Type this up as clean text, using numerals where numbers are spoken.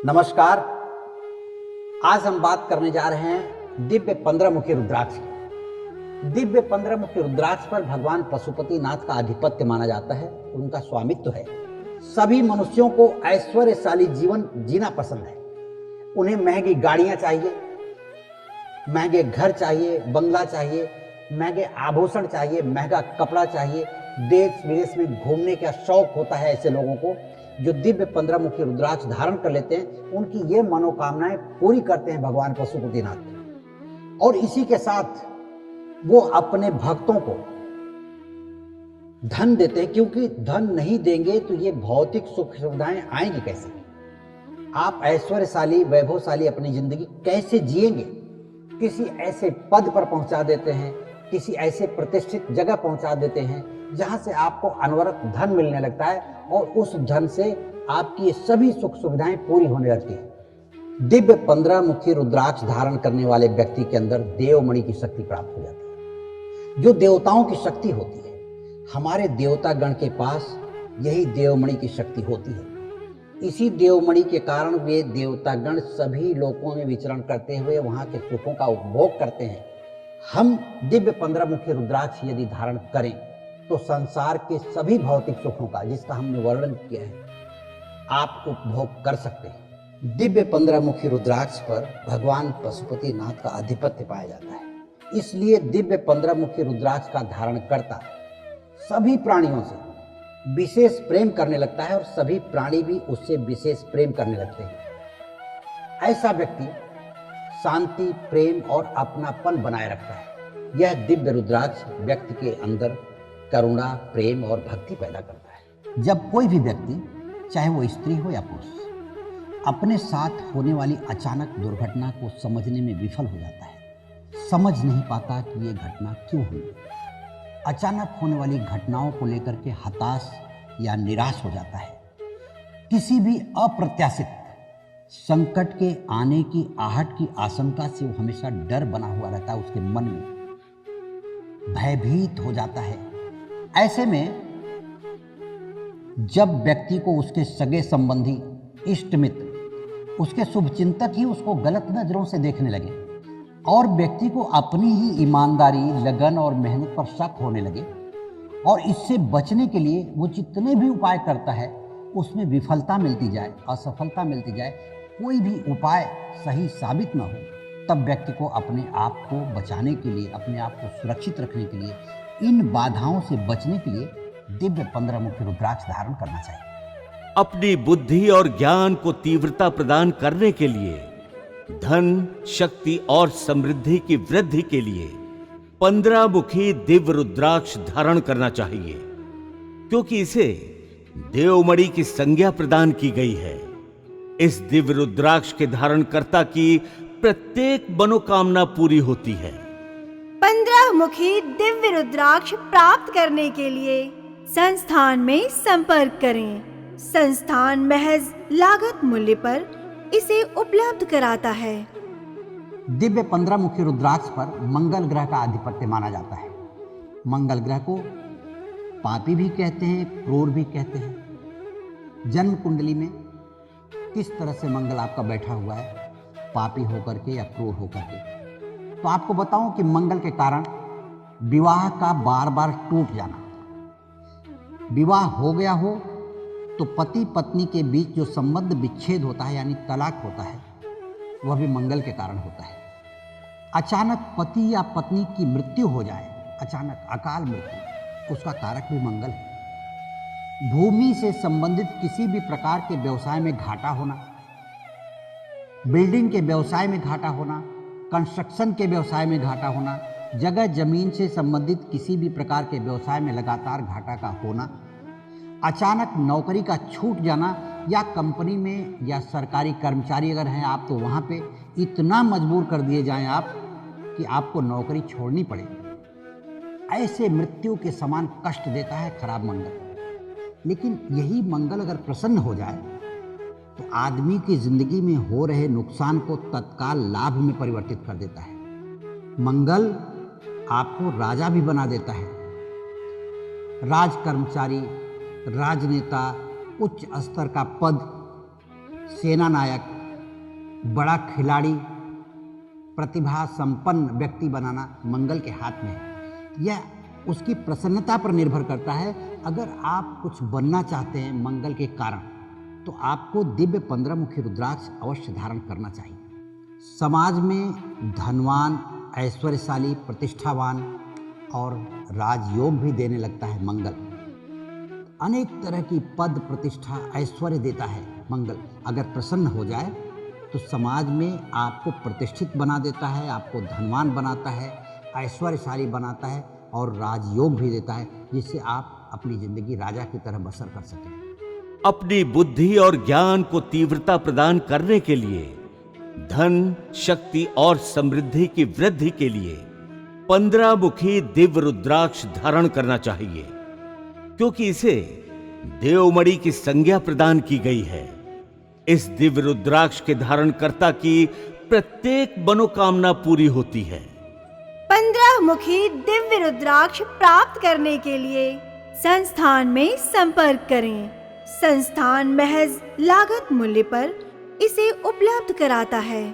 नमस्कार। आज हम बात करने जा रहे हैं दिव्य 15 मुखी रुद्राक्ष की। दिव्य 15 मुखी रुद्राक्ष पर भगवान पशुपति नाथ का आधिपत्य माना जाता है, उनका स्वामित्व है। सभी मनुष्यों को ऐश्वर्यशाली जीवन जीना पसंद है। उन्हें महंगी गाड़ियां चाहिए, महंगे घर चाहिए, बंगला चाहिए, महंगे आभूषण चाहिए, महंगा कपड़ा चाहिए। देश विदेश में घूमने का शौक होता है। ऐसे लोगों को जो दिव्य 15 मुखी रुद्राक्ष धारण कर लेते हैं, उनकी ये मनोकामनाएं पूरी करते हैं भगवान पशुपतिनाथ। और इसी के साथ वो अपने भक्तों को धन देते हैं, क्योंकि धन नहीं देंगे तो ये भौतिक सुख सुविधाएं आएंगी कैसे? आप ऐश्वर्यशाली वैभवशाली अपनी जिंदगी कैसे जिएंगे? किसी ऐसे पद पर पहुंचा देते हैं, किसी ऐसे प्रतिष्ठित जगह पहुंचा देते हैं जहां से आपको अनवरत धन मिलने लगता है, और उस धन से आपकी ये सभी सुख सुविधाएं पूरी होने लगती है। दिव्य 15 मुखी रुद्राक्ष धारण करने वाले व्यक्ति के अंदर देवमणि की शक्ति प्राप्त हो जाती है, जो देवताओं की शक्ति होती है। हमारे देवता गण के पास यही देवमणि की शक्ति होती है। इसी देवमणि के कारण वे देवतागण सभी लोकों में विचरण करते हुए वहां के सुखों का उपभोग करते हैं। हम दिव्य 15 मुखी रुद्राक्ष यदि धारण करें तो संसार के सभी भौतिक सुखों का, जिसका हमने वर्णन किया है, आप उपभोग कर सकते हैं। दिव्य 15 मुखी रुद्राक्ष पर भगवान पशुपति नाथ का आधिपत्य पाया जाता है। इसलिए दिव्य 15 मुखी रुद्राक्ष का धारण करता सभी प्राणियों से विशेष प्रेम करने लगता है, और सभी प्राणी भी उससे विशेष प्रेम करने लगते हैं। ऐसा व्यक्ति शांति, प्रेम और अपनापन बनाए रखता है। यह दिव्य रुद्राक्ष व्यक्ति के अंदर करुणा, प्रेम और भक्ति पैदा करता है। जब कोई भी व्यक्ति, चाहे वो स्त्री हो या पुरुष, अपने साथ होने वाली अचानक दुर्घटना को समझने में विफल हो जाता है, समझ नहीं पाता कि ये घटना क्यों हुई, अचानक होने वाली घटनाओं को लेकर के हताश या निराश हो जाता है, किसी भी अप्रत्याशित संकट के आने की आहट की आशंका से वो हमेशा डर बना हुआ रहता है, उसके मन में भयभीत हो जाता है। ऐसे में जब व्यक्ति को उसके सगे संबंधी, इष्ट मित्र, उसके शुभचिंतक ही उसको गलत नजरों से देखने लगे, और व्यक्ति को अपनी ही ईमानदारी, लगन और मेहनत पर शक होने लगे, और इससे बचने के लिए वो जितने भी उपाय करता है उसमें विफलता मिलती जाए, असफलता मिलती जाए, कोई भी उपाय सही साबित ना हो, तब व्यक्ति को अपने आप को बचाने के लिए, अपने आप को सुरक्षित रखने के लिए, इन बाधाओं से बचने के लिए दिव्य 15 मुखी रुद्राक्ष धारण करना चाहिए। अपनी बुद्धि और ज्ञान को तीव्रता प्रदान करने के लिए, धन, शक्ति और समृद्धि की वृद्धि के लिए 15 मुखी दिव्य रुद्राक्ष धारण करना चाहिए, क्योंकि इसे देवमणि की संज्ञा प्रदान की गई है। इस दिव्य रुद्राक्ष के धारणकर्ता की प्रत्येक मनोकामना पूरी होती है। 15 मुखी दिव्य रुद्राक्ष प्राप्त करने के लिए संस्थान में संपर्क करें। संस्थान महज लागत मूल्य पर इसे उपलब्ध कराता है। दिव्य 15 मुखी रुद्राक्ष पर मंगल ग्रह का आधिपत्य माना जाता है। मंगल ग्रह को पापी भी कहते हैं, क्रूर भी कहते हैं। जन्म कुंडली में किस तरह से मंगल आपका बैठा हुआ है, पापी होकर के या क्रूर होकर के, तो आपको बताऊं कि मंगल के कारण विवाह का बार बार टूट जाना, विवाह हो गया हो तो पति पत्नी के बीच जो संबंध विच्छेद होता है, यानी तलाक होता है, वह भी मंगल के कारण होता है। अचानक पति या पत्नी की मृत्यु हो जाए, अचानक अकाल मृत्यु, उसका कारक भी मंगल है। भूमि से संबंधित किसी भी प्रकार के व्यवसाय में घाटा होना, बिल्डिंग के व्यवसाय में घाटा होना, कंस्ट्रक्शन के व्यवसाय में घाटा होना, जगह जमीन से संबंधित किसी भी प्रकार के व्यवसाय में लगातार घाटा का होना, अचानक नौकरी का छूट जाना, या कंपनी में या सरकारी कर्मचारी अगर हैं आप, तो वहाँ पे इतना मजबूर कर दिए जाएं आप कि आपको नौकरी छोड़नी पड़े। ऐसे मृत्यु के समान कष्ट देता है खराब मंगल। लेकिन यही मंगल अगर प्रसन्न हो जाए तो आदमी की जिंदगी में हो रहे नुकसान को तत्काल लाभ में परिवर्तित कर देता है। मंगल आपको राजा भी बना देता है। राज कर्मचारी, राजनेता, उच्च स्तर का पद, सेना नायक, बड़ा खिलाड़ी, प्रतिभा संपन्न व्यक्ति बनाना मंगल के हाथ में है। यह उसकी प्रसन्नता पर निर्भर करता है। अगर आप कुछ बनना चाहते हैं मंगल के कारण, तो आपको दिव्य 15 मुखी रुद्राक्ष अवश्य धारण करना चाहिए। समाज में धनवान, ऐश्वर्यशाली, प्रतिष्ठावान और राजयोग भी देने लगता है मंगल। अनेक तरह की पद, प्रतिष्ठा, ऐश्वर्य देता है मंगल। अगर प्रसन्न हो जाए तो समाज में आपको प्रतिष्ठित बना देता है, आपको धनवान बनाता है, ऐश्वर्यशाली बनाता है और राजयोग भी देता है, जिससे आप अपनी जिंदगी राजा की तरह बसर कर सकें। अपनी बुद्धि और ज्ञान को तीव्रता प्रदान करने के लिए, धन, शक्ति और समृद्धि की वृद्धि के लिए 15 मुखी दिव्य रुद्राक्ष धारण करना चाहिए, क्योंकि इसे देवमणि की संज्ञा प्रदान की गई है। इस दिव्य रुद्राक्ष के धारणकर्ता की प्रत्येक मनोकामना पूरी होती है। 15 मुखी दिव्य रुद्राक्ष प्राप्त करने के लिए संस्थान में संपर्क करें। संस्थान महज लागत मूल्य पर इसे उपलब्ध कराता है।